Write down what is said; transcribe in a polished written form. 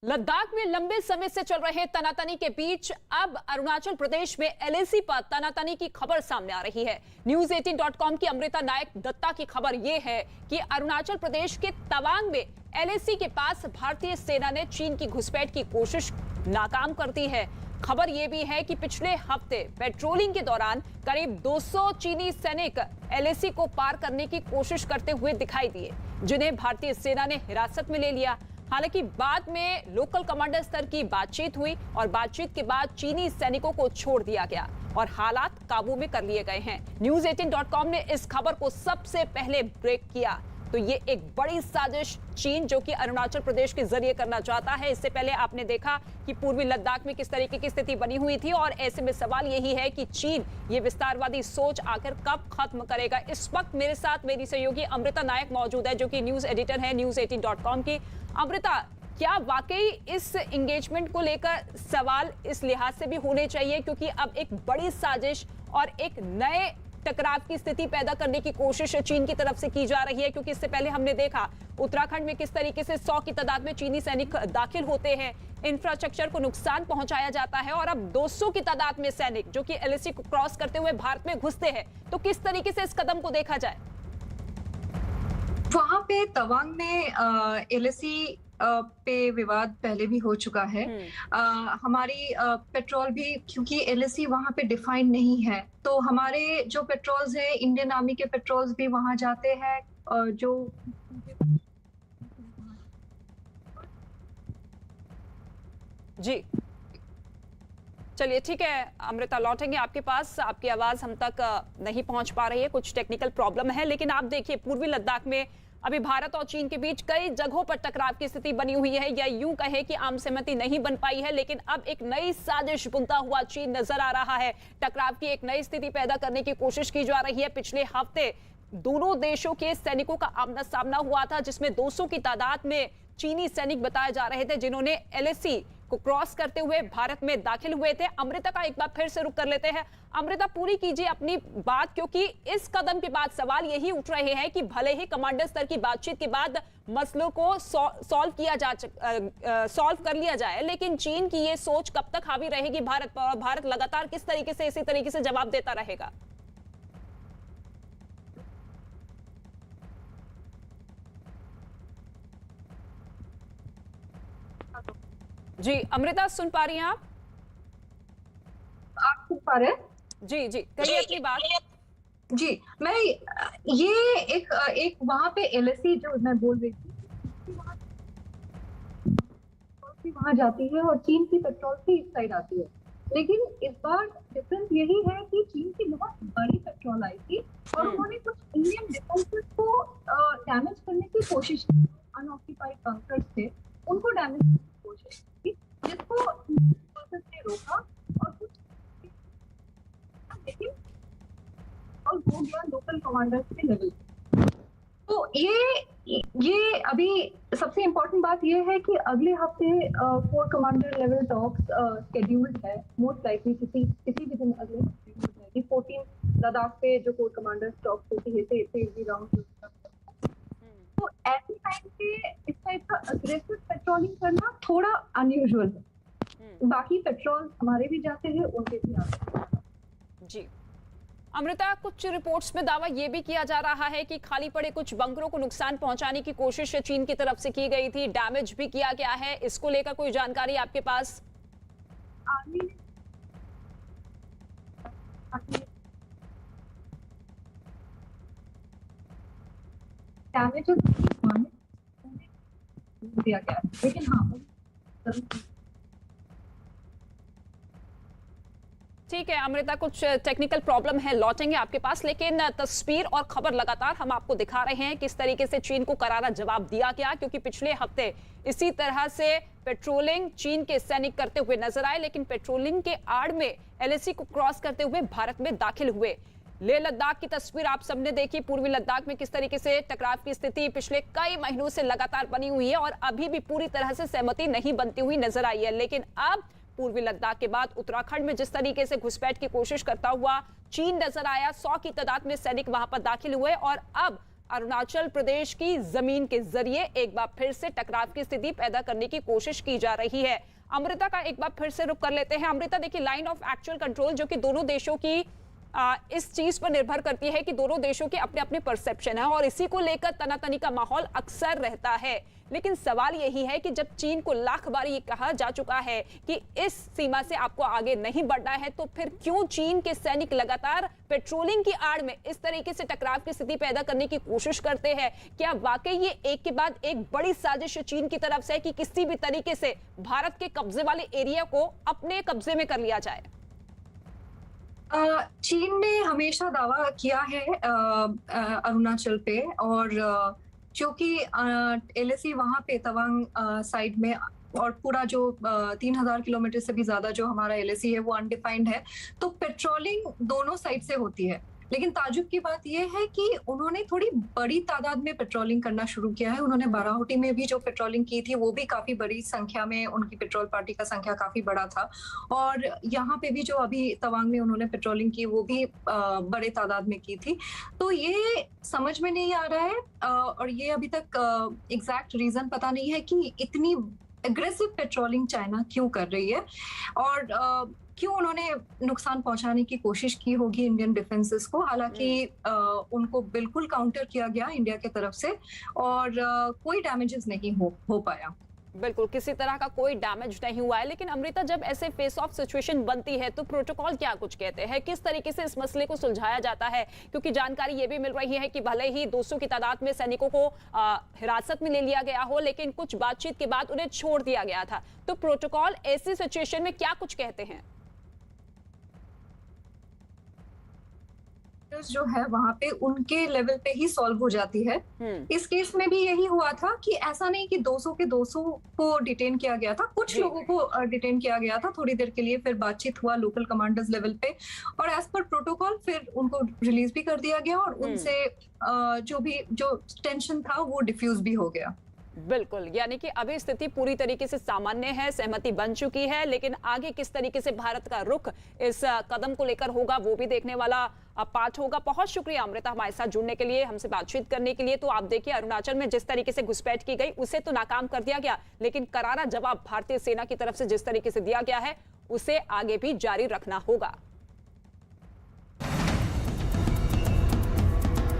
लद्दाख में लंबे समय से चल रहे तनातनी के बीच अब अरुणाचल प्रदेश में एलएसी पर तनातनी की खबर सामने आ रही है। News18.com की अमृता नायक दत्ता की खबर यह है कि अरुणाचल प्रदेश के तवांग में एलएसी के पास भारतीय सेना ने चीन की घुसपैठ की कोशिश नाकाम कर दी है। खबर यह भी है कि पिछले हफ्ते पेट्रोलिंग के दौरान करीब 200 चीनी सैनिक एलएसी को पार करने की कोशिश करते हुए दिखाई दिए, जिन्हें भारतीय सेना ने हिरासत में ले लिया। हालांकि बाद में लोकल कमांडर स्तर की बातचीत हुई और बातचीत के बाद चीनी सैनिकों को छोड़ दिया गया और हालात काबू में कर लिए गए हैं। News18.com ने इस खबर को सबसे पहले ब्रेक किया। तो ये एक बड़ी साजिश चीन जो कि अरुणाचल प्रदेश के जरिए करना चाहता है। इससे पहले आपने देखा कि पूर्वी लद्दाख में किस तरीके की स्थिति बनी हुई थी और ऐसे में सवाल यही है कि चीन ये विस्तारवादी सोच आखिर कब खत्म करेगा। इस वक्त मेरे साथ मेरी सहयोगी अमृता नायक मौजूद है, जो कि न्यूज एडिटर है News18.com की। अमृता, क्या वाकई इस एंगेजमेंट को लेकर सवाल इस लिहाज से भी होने चाहिए क्योंकि अब एक बड़ी साजिश और एक नए टकराव की स्थिति पैदा करने की कोशिश चीन की तरफ से की जा रही है? क्योंकि इससे पहले हमने देखा उत्तराखंड में किस तरीके से 100 की तादाद में चीनी सैनिक दाखिल होते हैं, इंफ्रास्ट्रक्चर को नुकसान पहुंचाया जाता है और अब 200 की तादाद में सैनिक जो कि एलएसी को क्रॉस करते हुए भारत में घुसते हैं। तो किस तरीके से इस कदम को देखा जाए? वहां पे तवांग में एलएसी पे विवाद पहले भी हो चुका है। हमारी पेट्रोल भी, क्योंकि एलएसी वहां पे डिफाइंड नहीं है, तो हमारे जो पेट्रोल्स है, इंडियन आर्मी के पेट्रोल्स भी वहां जाते हैं। जो जी चलिए, ठीक है अमृता, लौटेंगे आपके पास। आपकी आवाज हम तक नहीं पहुंच पा रही है, कुछ टेक्निकल प्रॉब्लम है। लेकिन आप देखिए, पूर्वी लद्दाख में अभी भारत और चीन के बीच कई जगहों पर टकराव की स्थिति बनी हुई है, या यूं कहे कि आम सहमति नहीं बन पाई है। लेकिन अब एक नई साजिश बुनता हुआ चीन नजर आ रहा है। टकराव की एक नई स्थिति पैदा करने की कोशिश की जा रही है। पिछले हफ्ते दोनों देशों के सैनिकों का आमना सामना हुआ था, जिसमें 200 की तादाद में चीनी सैनिक बताए जा रहे थे, जिन्होंने एलएसी को क्रॉस करते हुए भारत में दाखिल हुए थे। अमृता का एक बार फिर से रुक कर लेते हैं। अमृता, पूरी कीजिए अपनी बात, क्योंकि इस कदम के बाद सवाल यही उठ रहे हैं कि भले ही कमांडर स्तर की बातचीत के बाद मसलों को सॉल्व कर लिया जाए, लेकिन चीन की ये सोच कब तक हावी रहेगी भारत पर, और भारत लगातार किस तरीके से इसी तरीके से जवाब देता रहेगा? जी अमृता, सुन पा रही हैं आप? आप सुन पा रहे हैं? जी जी, कहिए अपनी बात। जी, मैं ये एक वहां पे एलएसी जो मैं बोल रही थी, वहां जाती है और चीन की पेट्रोल से इस साइड आती है। लेकिन इस बार डिफरेंस यही है कि चीन की बहुत बड़ी पेट्रोल आई थी और उन्होंने कुछ इंडियन डिफेंसेस को डैमेज करने की कोशिश की। अनऑक्यूपाइड बंकर्स थे, उनको डैमेज करने की कोशिश की, जिसको ने रोका और कुछ, लेकिन और हो गया लोकल कमांडर्स के लेवल। तो ये अभी सबसे इम्पोर्टेंट बात ये है कि अगले हफ्ते 4 कमांडर लेवल टॉक्स शेड्यूल्ड है। मोस्ट लाइकली किसी भी दिन अगले हफ्ते 14 लद्दाख पे जो 4 कमांडर टॉक्स होती है, से राउंड। तो ऐसे टाइम पे इस टाइप का अग्रेसिव पेट्रोलिंग करना थोड़ा अनयूजुअल है। बाकी पेट्रोल हमारे भी जाते हैं, उनके भी आते हैं। जी अमृता, कुछ रिपोर्ट्स में दावा यह भी किया जा रहा है कि खाली पड़े कुछ बंकरों को नुकसान पहुंचाने की कोशिश चीन की तरफ से की गई थी, डैमेज भी किया गया है। इसको लेकर कोई जानकारी आपके पास? डैमेज दिया गया, लेकिन हाँ, ठीक है अमृता, कुछ टेक्निकल प्रॉब्लम है, लौटेंगे आपके पास। लेकिन तस्वीर और खबर लगातार हम आपको दिखा रहे हैं किस तरीके से चीन को करारा जवाब दिया गया, क्योंकि पिछले हफ्ते इसी तरह से पेट्रोलिंग चीन के सैनिक करते हुए नजर आए, लेकिन पेट्रोलिंग के आड़ में एलएसी को क्रॉस करते हुए भारत में दाखिल हुए। लेह लद्दाख की तस्वीर आप सबने देखी, पूर्वी लद्दाख में किस तरीके से टकराव की स्थिति पिछले कई महीनों से लगातार बनी हुई है और अभी भी पूरी तरह से सहमति नहीं बनती हुई नजर आई है। लेकिन अब पूर्वी लद्दाख के बाद उत्तराखंड में जिस तरीके से घुसपैठ की कोशिश करता हुआ चीन नजर आया, 100 की तादाद में सैनिक वहां पर दाखिल हुए और अब अरुणाचल प्रदेश की जमीन के जरिए एक बार फिर से टकराव की स्थिति पैदा करने की कोशिश की जा रही है। अमृता का एक बार फिर से रुख कर लेते हैं। अमृता, देखिए, लाइन ऑफ एक्चुअल कंट्रोल जो कि दोनों देशों की इस चीज पर निर्भर करती है कि दोनों देशों के अपने अपने परसेप्शन है और इसी को लेकर तनातनी का माहौल अक्सर रहता है। लेकिन सवाल यही है कि जब चीन को लाख बार ये कहा जा चुका है कि इस सीमा से आपको आगे नहीं बढ़ना है, तो फिर क्यों चीन के सैनिक लगातार पेट्रोलिंग की आड़ में इस तरीके से टकराव की स्थिति पैदा करने की कोशिश करते हैं? क्या वाकई ये एक के बाद एक बड़ी साजिश चीन की तरफ से है कि किसी भी तरीके से भारत के कब्जे वाले एरिया को अपने कब्जे में कर लिया जाए? चीन ने हमेशा दावा किया है अरुणाचल पे, और क्योंकि एलएसी वहां पे तवांग साइड में, और पूरा जो 3000 किलोमीटर से भी ज्यादा जो हमारा एलएसी है वो अनडिफाइंड है, तो पेट्रोलिंग दोनों साइड से होती है। लेकिन ताजुब की बात यह है कि उन्होंने थोड़ी बड़ी तादाद में पेट्रोलिंग करना शुरू किया है। उन्होंने बाराहोटी में भी जो पेट्रोलिंग की थी वो भी काफी बड़ी संख्या में, उनकी पेट्रोल पार्टी का संख्या काफी बड़ा था, और यहाँ पे भी जो अभी तवांग में उन्होंने पेट्रोलिंग की वो भी बड़े तादाद में की थी। तो ये समझ में नहीं आ रहा है, और ये अभी तक एग्जैक्ट रीजन पता नहीं है कि इतनी एग्रेसिव पेट्रोलिंग चाइना क्यों कर रही है, और क्यों उन्होंने नुकसान पहुंचाने की कोशिश की होगी इंडियन डिफेंसेस को। हालांकि उनको बिल्कुल काउंटर किया गया इंडिया की तरफ से, और कोई डैमेजेस नहीं हो पाया। बिल्कुल, किसी तरह का कोई डैमेज नहीं हुआ है। लेकिन अमृता, जब ऐसे फेस ऑफ सिचुएशन बनती है तो प्रोटोकॉल क्या कुछ कहते हैं, किस तरीके से इस मसले को सुलझाया जाता है? क्योंकि जानकारी ये भी मिल रही है कि भले ही 200 की तादाद में सैनिकों को हिरासत में ले लिया गया हो, लेकिन कुछ बातचीत के बाद उन्हें छोड़ दिया गया था। तो प्रोटोकॉल ऐसी सिचुएशन में क्या कुछ कहते हैं? जो है वहां पे उनके लेवल पे ही सॉल्व हो जाती है। इस केस में भी यही हुआ था कि ऐसा नहीं कि 200 के 200 को डिटेन किया गया था, कुछ लोगों को डिटेन किया गया था थोड़ी देर के लिए, फिर बातचीत हुआ लोकल कमांडर्स लेवल पे, और एज पर प्रोटोकॉल फिर उनको रिलीज भी कर दिया गया, और उनसे जो टेंशन था वो डिफ्यूज भी हो गया। बिल्कुल, यानी कि अभी स्थिति पूरी तरीके से सामान्य है, सहमति बन चुकी है, लेकिन आगे किस तरीके से भारत का रुख इस कदम को लेकर होगा वो भी देखने वाला पार्ट होगा। बहुत शुक्रिया अमृता हमारे साथ जुड़ने के लिए, हमसे बातचीत करने के लिए। तो आप देखिए, अरुणाचल में जिस तरीके से घुसपैठ की गई उसे तो नाकाम कर दिया गया, लेकिन करारा जवाब भारतीय सेना की तरफ से जिस तरीके से दिया गया है उसे आगे भी जारी रखना होगा।